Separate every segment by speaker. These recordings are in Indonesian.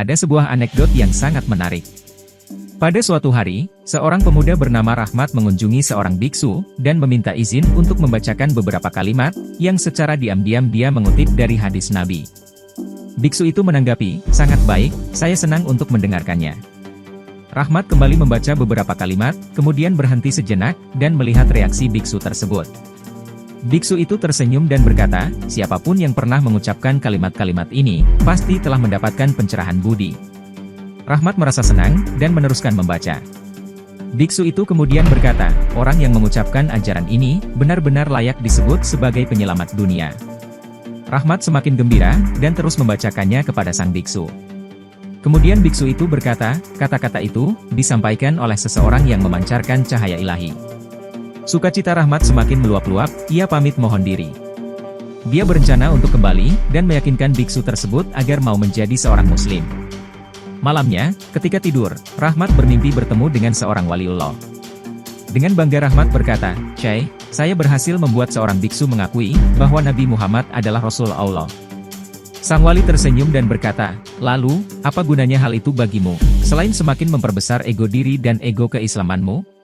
Speaker 1: Ada sebuah anekdot yang sangat menarik. Pada suatu hari, seorang pemuda bernama Rahmat mengunjungi seorang biksu, dan meminta izin untuk membacakan beberapa kalimat, yang secara diam-diam dia mengutip dari hadis Nabi. Biksu itu menanggapi, "Sangat baik, saya senang untuk mendengarkannya." Rahmat kembali membaca beberapa kalimat, kemudian berhenti sejenak, dan melihat reaksi biksu tersebut. Biksu itu tersenyum dan berkata, "Siapapun yang pernah mengucapkan kalimat-kalimat ini, pasti telah mendapatkan pencerahan budi." Rahmat merasa senang, dan meneruskan membaca. Biksu itu kemudian berkata, "Orang yang mengucapkan ajaran ini, benar-benar layak disebut sebagai penyelamat dunia." Rahmat semakin gembira, dan terus membacakannya kepada sang biksu. Kemudian biksu itu berkata, "Kata-kata itu, disampaikan oleh seseorang yang memancarkan cahaya ilahi." Sukacita Rahmat semakin meluap-luap, ia pamit mohon diri. Dia berencana untuk kembali, dan meyakinkan biksu tersebut agar mau menjadi seorang muslim. Malamnya, ketika tidur, Rahmat bermimpi bertemu dengan seorang waliullah. Dengan bangga Rahmat berkata, "Syekh, saya berhasil membuat seorang biksu mengakui bahwa Nabi Muhammad adalah Rasul Allah." Sang wali tersenyum dan berkata, "Lalu, apa gunanya hal itu bagimu, selain semakin memperbesar ego diri dan ego keislamanmu?"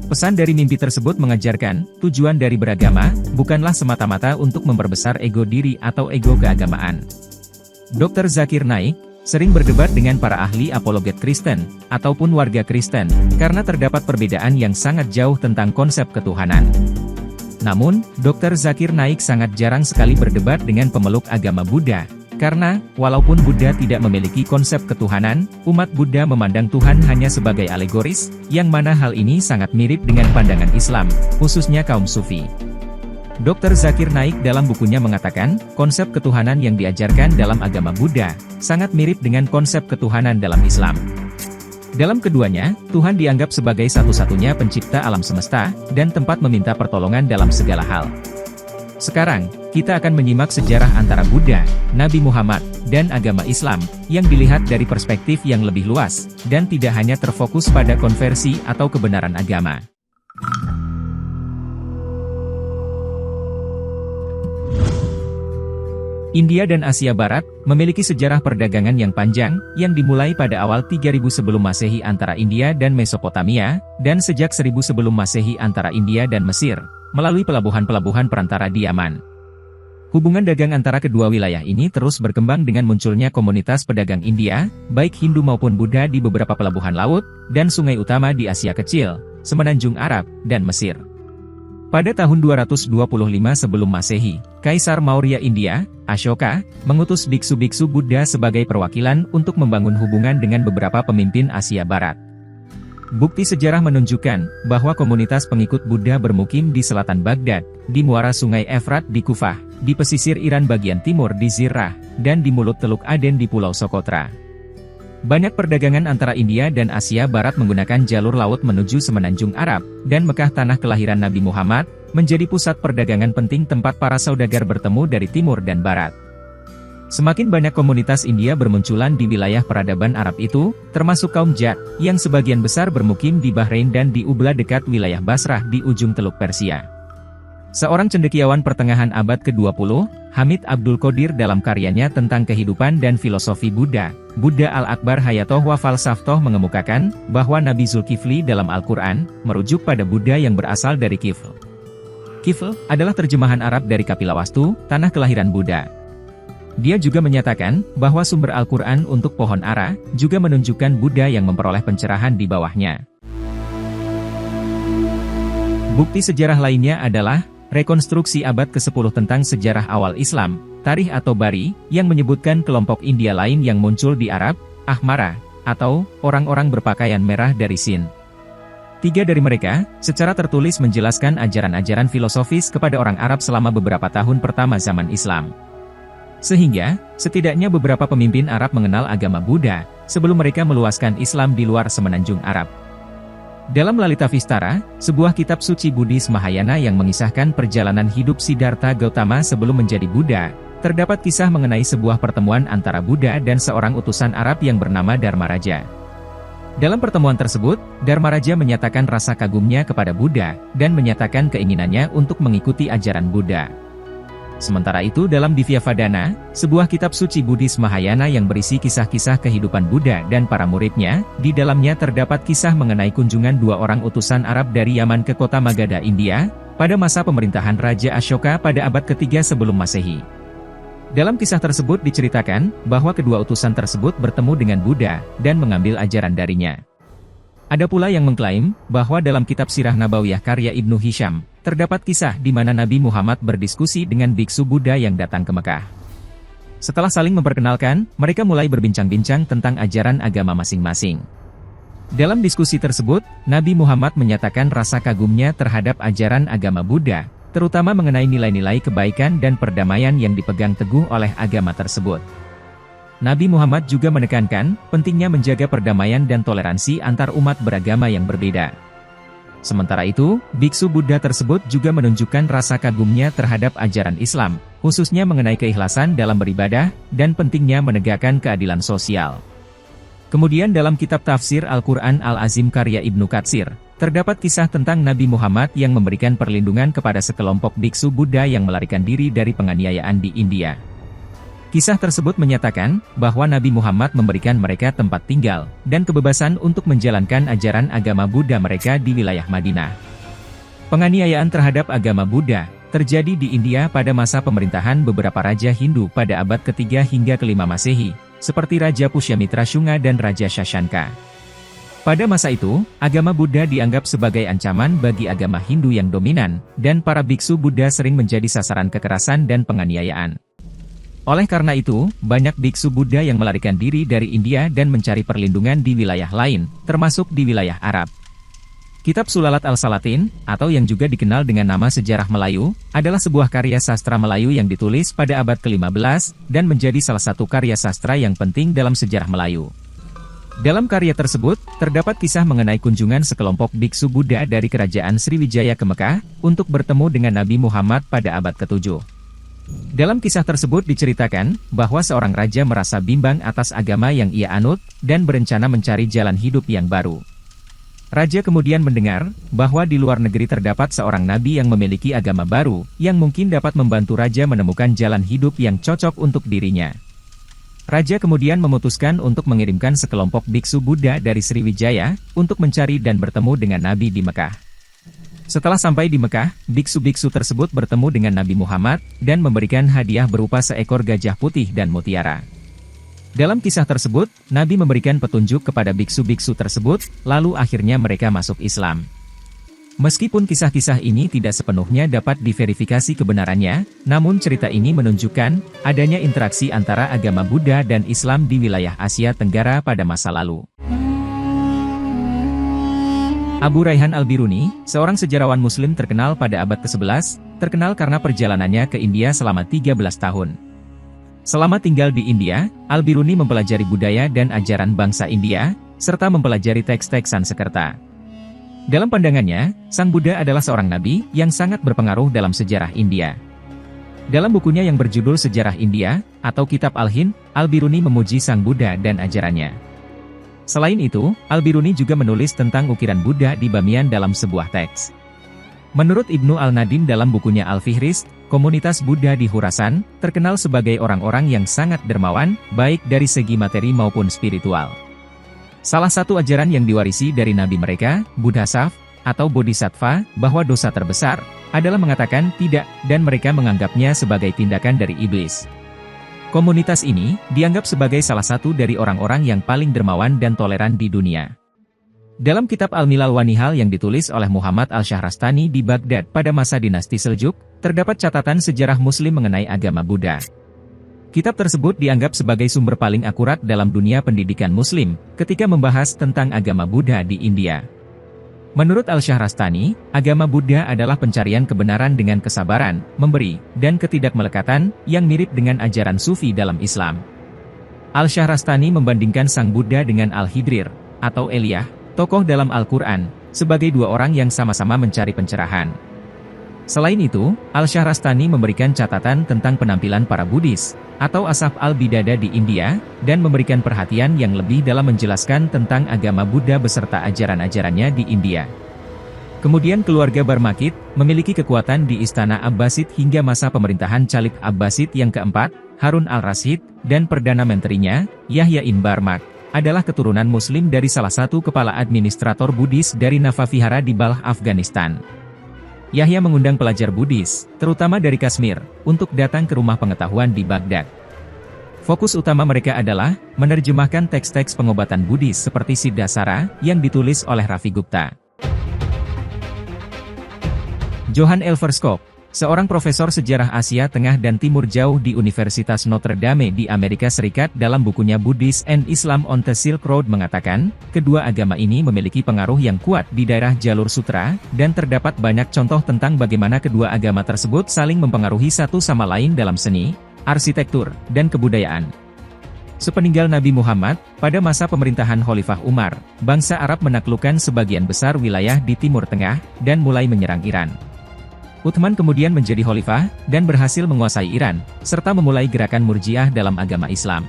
Speaker 1: Pesan dari mimpi tersebut mengajarkan, tujuan dari beragama, bukanlah semata-mata untuk memperbesar ego diri atau ego keagamaan. Dr. Zakir Naik sering berdebat dengan para ahli apologet Kristen, ataupun warga Kristen, karena terdapat perbedaan yang sangat jauh tentang konsep ketuhanan. Namun, Dr. Zakir Naik sangat jarang sekali berdebat dengan pemeluk agama Buddha, karena, walaupun Buddha tidak memiliki konsep ketuhanan, umat Buddha memandang Tuhan hanya sebagai alegoris, yang mana hal ini sangat mirip dengan pandangan Islam, khususnya kaum Sufi. Dr. Zakir Naik dalam bukunya mengatakan, konsep ketuhanan yang diajarkan dalam agama Buddha, sangat mirip dengan konsep ketuhanan dalam Islam. Dalam keduanya, Tuhan dianggap sebagai satu-satunya pencipta alam semesta, dan tempat meminta pertolongan dalam segala hal. Sekarang, kita akan menyimak sejarah antara Buddha, Nabi Muhammad, dan agama Islam, yang dilihat dari perspektif yang lebih luas, dan tidak hanya terfokus pada konversi atau kebenaran agama. India dan Asia Barat memiliki sejarah perdagangan yang panjang, yang dimulai pada awal 3000 sebelum Masehi antara India dan Mesopotamia, dan sejak 1000 sebelum Masehi antara India dan Mesir, melalui pelabuhan-pelabuhan perantara di Yaman. Hubungan dagang antara kedua wilayah ini terus berkembang dengan munculnya komunitas pedagang India, baik Hindu maupun Buddha di beberapa pelabuhan laut, dan sungai utama di Asia Kecil, Semenanjung Arab, dan Mesir. Pada tahun 225 sebelum Masehi, Kaisar Maurya India, Ashoka, mengutus biksu-biksu Buddha sebagai perwakilan untuk membangun hubungan dengan beberapa pemimpin Asia Barat. Bukti sejarah menunjukkan bahwa komunitas pengikut Buddha bermukim di selatan Baghdad, di muara sungai Efrat di Kufah, di pesisir Iran bagian timur di Zirrah, dan di mulut Teluk Aden di Pulau Sokotra. Banyak perdagangan antara India dan Asia Barat menggunakan jalur laut menuju Semenanjung Arab, dan Mekah tanah kelahiran Nabi Muhammad, menjadi pusat perdagangan penting tempat para saudagar bertemu dari timur dan barat. Semakin banyak komunitas India bermunculan di wilayah peradaban Arab itu, termasuk kaum Jat, yang sebagian besar bermukim di Bahrain dan di Ubla dekat wilayah Basrah di ujung Teluk Persia. Seorang cendekiawan pertengahan abad ke-20, Hamid Abdul Qadir dalam karyanya tentang kehidupan dan filosofi Buddha, Buddha Al-Akbar Hayatoh wa Falsaftoh mengemukakan, bahwa Nabi Zulkifli dalam Al-Quran, merujuk pada Buddha yang berasal dari Kifl. Kifl adalah terjemahan Arab dari Kapilawastu, tanah kelahiran Buddha. Dia juga menyatakan, bahwa sumber Al-Quran untuk pohon ara, juga menunjukkan Buddha yang memperoleh pencerahan di bawahnya. Bukti sejarah lainnya adalah, rekonstruksi abad ke-10 tentang sejarah awal Islam, Tarikh atau Bari, yang menyebutkan kelompok India lain yang muncul di Arab, Ahmara, atau orang-orang berpakaian merah dari Sin. 3 dari mereka, secara tertulis menjelaskan ajaran-ajaran filosofis kepada orang Arab selama beberapa tahun pertama zaman Islam. Sehingga, setidaknya beberapa pemimpin Arab mengenal agama Buddha, sebelum mereka meluaskan Islam di luar Semenanjung Arab. Dalam Lalita Vistara, sebuah kitab suci Buddhis Mahayana yang mengisahkan perjalanan hidup Siddhartha Gautama sebelum menjadi Buddha, terdapat kisah mengenai sebuah pertemuan antara Buddha dan seorang utusan Arab yang bernama Dharmaraja. Dalam pertemuan tersebut, Dharmaraja menyatakan rasa kagumnya kepada Buddha, dan menyatakan keinginannya untuk mengikuti ajaran Buddha. Sementara itu dalam Divyavadana, sebuah kitab suci Buddhis Mahayana yang berisi kisah-kisah kehidupan Buddha dan para muridnya, di dalamnya terdapat kisah mengenai kunjungan dua orang utusan Arab dari Yaman ke kota Magadha, India, pada masa pemerintahan Raja Ashoka pada abad ketiga sebelum Masehi. Dalam kisah tersebut diceritakan, bahwa kedua utusan tersebut bertemu dengan Buddha, dan mengambil ajaran darinya. Ada pula yang mengklaim, bahwa dalam kitab Sirah Nabawiyah karya Ibnu Hisham, terdapat kisah di mana Nabi Muhammad berdiskusi dengan biksu Buddha yang datang ke Mekah. Setelah saling memperkenalkan, mereka mulai berbincang-bincang tentang ajaran agama masing-masing. Dalam diskusi tersebut, Nabi Muhammad menyatakan rasa kagumnya terhadap ajaran agama Buddha, terutama mengenai nilai-nilai kebaikan dan perdamaian yang dipegang teguh oleh agama tersebut. Nabi Muhammad juga menekankan pentingnya menjaga perdamaian dan toleransi antar umat beragama yang berbeda. Sementara itu, biksu Buddha tersebut juga menunjukkan rasa kagumnya terhadap ajaran Islam, khususnya mengenai keikhlasan dalam beribadah, dan pentingnya menegakkan keadilan sosial. Kemudian dalam kitab tafsir Al-Quran Al-Azim karya Ibnu Katsir, terdapat kisah tentang Nabi Muhammad yang memberikan perlindungan kepada sekelompok biksu Buddha yang melarikan diri dari penganiayaan di India. Kisah tersebut menyatakan, bahwa Nabi Muhammad memberikan mereka tempat tinggal, dan kebebasan untuk menjalankan ajaran agama Buddha mereka di wilayah Madinah. Penganiayaan terhadap agama Buddha, terjadi di India pada masa pemerintahan beberapa raja Hindu pada abad ketiga hingga kelima Masehi, seperti Raja Pushyamitra Shunga dan Raja Shashanka. Pada masa itu, agama Buddha dianggap sebagai ancaman bagi agama Hindu yang dominan, dan para biksu Buddha sering menjadi sasaran kekerasan dan penganiayaan. Oleh karena itu, banyak biksu Buddha yang melarikan diri dari India dan mencari perlindungan di wilayah lain, termasuk di wilayah Arab. Kitab Sulalat Al-Salatin, atau yang juga dikenal dengan nama Sejarah Melayu, adalah sebuah karya sastra Melayu yang ditulis pada abad ke-15, dan menjadi salah satu karya sastra yang penting dalam sejarah Melayu. Dalam karya tersebut, terdapat kisah mengenai kunjungan sekelompok biksu Buddha dari kerajaan Sriwijaya ke Mekah, untuk bertemu dengan Nabi Muhammad pada abad ke-7. Dalam kisah tersebut diceritakan, bahwa seorang raja merasa bimbang atas agama yang ia anut, dan berencana mencari jalan hidup yang baru. Raja kemudian mendengar, bahwa di luar negeri terdapat seorang nabi yang memiliki agama baru, yang mungkin dapat membantu raja menemukan jalan hidup yang cocok untuk dirinya. Raja kemudian memutuskan untuk mengirimkan sekelompok biksu Buddha dari Sriwijaya, untuk mencari dan bertemu dengan Nabi di Mekah. Setelah sampai di Mekah, biksu-biksu tersebut bertemu dengan Nabi Muhammad, dan memberikan hadiah berupa seekor gajah putih dan mutiara. Dalam kisah tersebut, Nabi memberikan petunjuk kepada biksu-biksu tersebut, lalu akhirnya mereka masuk Islam. Meskipun kisah-kisah ini tidak sepenuhnya dapat diverifikasi kebenarannya, namun cerita ini menunjukkan adanya interaksi antara agama Buddha dan Islam di wilayah Asia Tenggara pada masa lalu. Abu Raihan Al-Biruni, seorang sejarawan Muslim terkenal pada abad ke-11, terkenal karena perjalanannya ke India selama 13 tahun. Selama tinggal di India, Al-Biruni mempelajari budaya dan ajaran bangsa India, serta mempelajari teks-teks Sanskerta. Dalam pandangannya, Sang Buddha adalah seorang nabi yang sangat berpengaruh dalam sejarah India. Dalam bukunya yang berjudul Sejarah India, atau Kitab Al-Hind, Al-Biruni memuji Sang Buddha dan ajarannya. Selain itu, Al-Biruni juga menulis tentang ukiran Buddha di Bamiyan dalam sebuah teks. Menurut Ibnu Al-Nadim dalam bukunya Al-Fihrist, komunitas Buddha di Khurasan terkenal sebagai orang-orang yang sangat dermawan, baik dari segi materi maupun spiritual. Salah satu ajaran yang diwarisi dari nabi mereka, Buddhasaf, atau Bodhisattva, bahwa dosa terbesar adalah mengatakan tidak, dan mereka menganggapnya sebagai tindakan dari iblis. Komunitas ini dianggap sebagai salah satu dari orang-orang yang paling dermawan dan toleran di dunia. Dalam kitab Al-Milal wa Nihal yang ditulis oleh Muhammad Al-Syahrastani di Baghdad pada masa dinasti Seljuk, terdapat catatan sejarah Muslim mengenai agama Buddha. Kitab tersebut dianggap sebagai sumber paling akurat dalam dunia pendidikan Muslim, ketika membahas tentang agama Buddha di India. Menurut Al-Syahrastani, agama Buddha adalah pencarian kebenaran dengan kesabaran, memberi, dan ketidakmelekatan, yang mirip dengan ajaran Sufi dalam Islam. Al-Syahrastani membandingkan Sang Buddha dengan Al-Hidrir, atau Eliyah, tokoh dalam Al-Quran, sebagai dua orang yang sama-sama mencari pencerahan. Selain itu, Al-Syahrastani memberikan catatan tentang penampilan para Buddhis, atau Asaf al-Bidada di India, dan memberikan perhatian yang lebih dalam menjelaskan tentang agama Buddha beserta ajaran-ajarannya di India. Kemudian keluarga Barmakit, memiliki kekuatan di Istana Abbasid hingga masa pemerintahan Chalib Abbasid yang keempat, Harun al-Rasyid, dan Perdana Menterinya, Yahya Ibn Barmak, adalah keturunan Muslim dari salah satu kepala administrator Buddhis dari Navavihara di Balkh, Afghanistan. Yahya mengundang pelajar Buddhis, terutama dari Kashmir, untuk datang ke rumah pengetahuan di Baghdad. Fokus utama mereka adalah menerjemahkan teks-teks pengobatan Buddhis seperti Siddhasara yang ditulis oleh Ravi Gupta. Johann Elvershoek, seorang profesor sejarah Asia Tengah dan Timur Jauh di Universitas Notre Dame di Amerika Serikat dalam bukunya Buddhist and Islam on the Silk Road mengatakan, kedua agama ini memiliki pengaruh yang kuat di daerah jalur sutra, dan terdapat banyak contoh tentang bagaimana kedua agama tersebut saling mempengaruhi satu sama lain dalam seni, arsitektur, dan kebudayaan. Sepeninggal Nabi Muhammad, pada masa pemerintahan Khalifah Umar, bangsa Arab menaklukkan sebagian besar wilayah di Timur Tengah, dan mulai menyerang Iran. Uthman kemudian menjadi khalifah, dan berhasil menguasai Iran, serta memulai gerakan Murji'ah dalam agama Islam.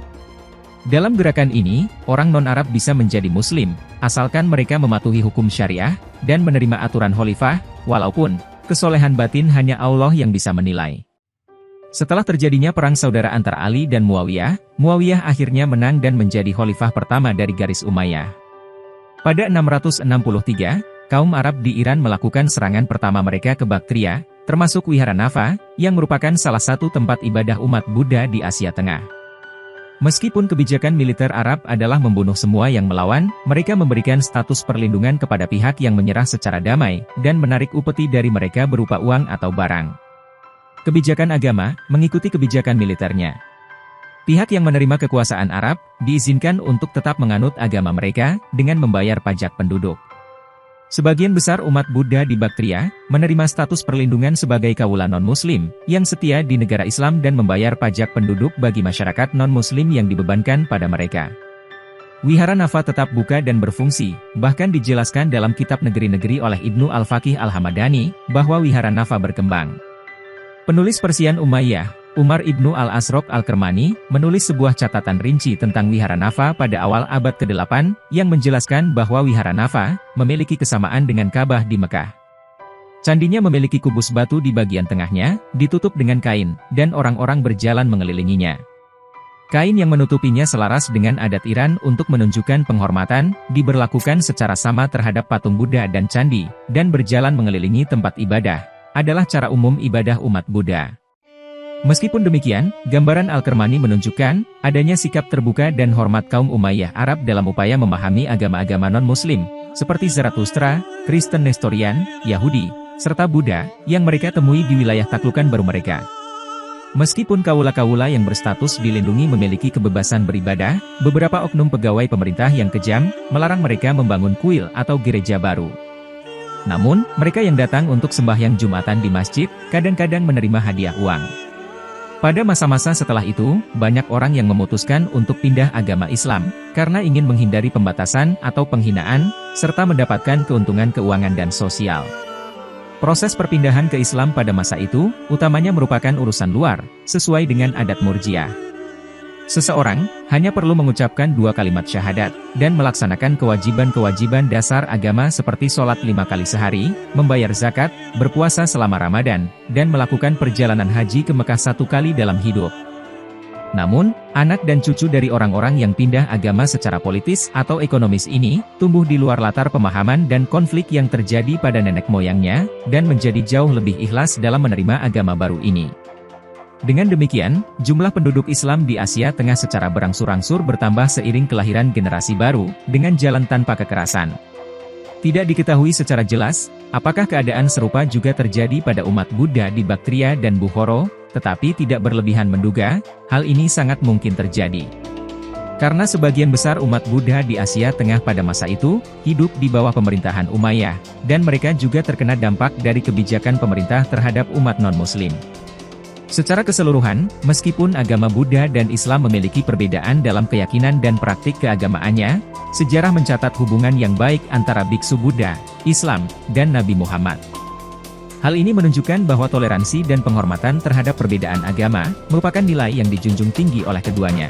Speaker 1: Dalam gerakan ini, orang non-Arab bisa menjadi Muslim, asalkan mereka mematuhi hukum syariah, dan menerima aturan khalifah, walaupun, kesolehan batin hanya Allah yang bisa menilai. Setelah terjadinya perang saudara antara Ali dan Muawiyah, Muawiyah akhirnya menang dan menjadi khalifah pertama dari garis Umayyah. Pada 663, kaum Arab di Iran melakukan serangan pertama mereka ke Baktria, termasuk Wihara Nava, yang merupakan salah satu tempat ibadah umat Buddha di Asia Tengah. Meskipun kebijakan militer Arab adalah membunuh semua yang melawan, mereka memberikan status perlindungan kepada pihak yang menyerah secara damai, dan menarik upeti dari mereka berupa uang atau barang. Kebijakan agama, mengikuti kebijakan militernya. Pihak yang menerima kekuasaan Arab, diizinkan untuk tetap menganut agama mereka, dengan membayar pajak penduduk. Sebagian besar umat Buddha di Baktria, menerima status perlindungan sebagai kaula non-muslim, yang setia di negara Islam dan membayar pajak penduduk bagi masyarakat non-muslim yang dibebankan pada mereka. Wihara Nava tetap buka dan berfungsi, bahkan dijelaskan dalam kitab Negeri-Negeri oleh Ibnu Al-Faqih Al-Hamadani, bahwa Wihara Nava berkembang. Penulis Persian Umayyah, Umar Ibnu Al-Asraq Al-Kermani, menulis sebuah catatan rinci tentang Wihara Nava pada awal abad ke-8, yang menjelaskan bahwa Wihara Nava memiliki kesamaan dengan Ka'bah di Mekah. Candinya memiliki kubus batu di bagian tengahnya, ditutup dengan kain, dan orang-orang berjalan mengelilinginya. Kain yang menutupinya selaras dengan adat Iran untuk menunjukkan penghormatan, diberlakukan secara sama terhadap patung Buddha dan candi, dan berjalan mengelilingi tempat ibadah, adalah cara umum ibadah umat Buddha. Meskipun demikian, gambaran Al-Kermani menunjukkan adanya sikap terbuka dan hormat kaum Umayyah Arab dalam upaya memahami agama-agama non-Muslim, seperti Zarathustra, Kristen Nestorian, Yahudi, serta Buddha, yang mereka temui di wilayah taklukan baru mereka. Meskipun kaula-kaula yang berstatus dilindungi memiliki kebebasan beribadah, beberapa oknum pegawai pemerintah yang kejam, melarang mereka membangun kuil atau gereja baru. Namun, mereka yang datang untuk sembahyang Jumatan di masjid, kadang-kadang menerima hadiah uang. Pada masa-masa setelah itu, banyak orang yang memutuskan untuk pindah agama Islam, karena ingin menghindari pembatasan atau penghinaan, serta mendapatkan keuntungan keuangan dan sosial. Proses perpindahan ke Islam pada masa itu, utamanya merupakan urusan luar, sesuai dengan adat Murji'ah. Seseorang hanya perlu mengucapkan 2 kalimat syahadat, dan melaksanakan kewajiban-kewajiban dasar agama seperti sholat 5 kali sehari, membayar zakat, berpuasa selama Ramadan, dan melakukan perjalanan haji ke Mekah 1 kali dalam hidup. Namun, anak dan cucu dari orang-orang yang pindah agama secara politis atau ekonomis ini, tumbuh di luar latar pemahaman dan konflik yang terjadi pada nenek moyangnya, dan menjadi jauh lebih ikhlas dalam menerima agama baru ini. Dengan demikian, jumlah penduduk Islam di Asia Tengah secara berangsur-angsur bertambah seiring kelahiran generasi baru, dengan jalan tanpa kekerasan. Tidak diketahui secara jelas, apakah keadaan serupa juga terjadi pada umat Buddha di Baktria dan Bukhara, tetapi tidak berlebihan menduga, hal ini sangat mungkin terjadi. Karena sebagian besar umat Buddha di Asia Tengah pada masa itu, hidup di bawah pemerintahan Umayyah, dan mereka juga terkena dampak dari kebijakan pemerintah terhadap umat non-Muslim. Secara keseluruhan, meskipun agama Buddha dan Islam memiliki perbedaan dalam keyakinan dan praktik keagamaannya, sejarah mencatat hubungan yang baik antara biksu Buddha, Islam, dan Nabi Muhammad. Hal ini menunjukkan bahwa toleransi dan penghormatan terhadap perbedaan agama, merupakan nilai yang dijunjung tinggi oleh keduanya.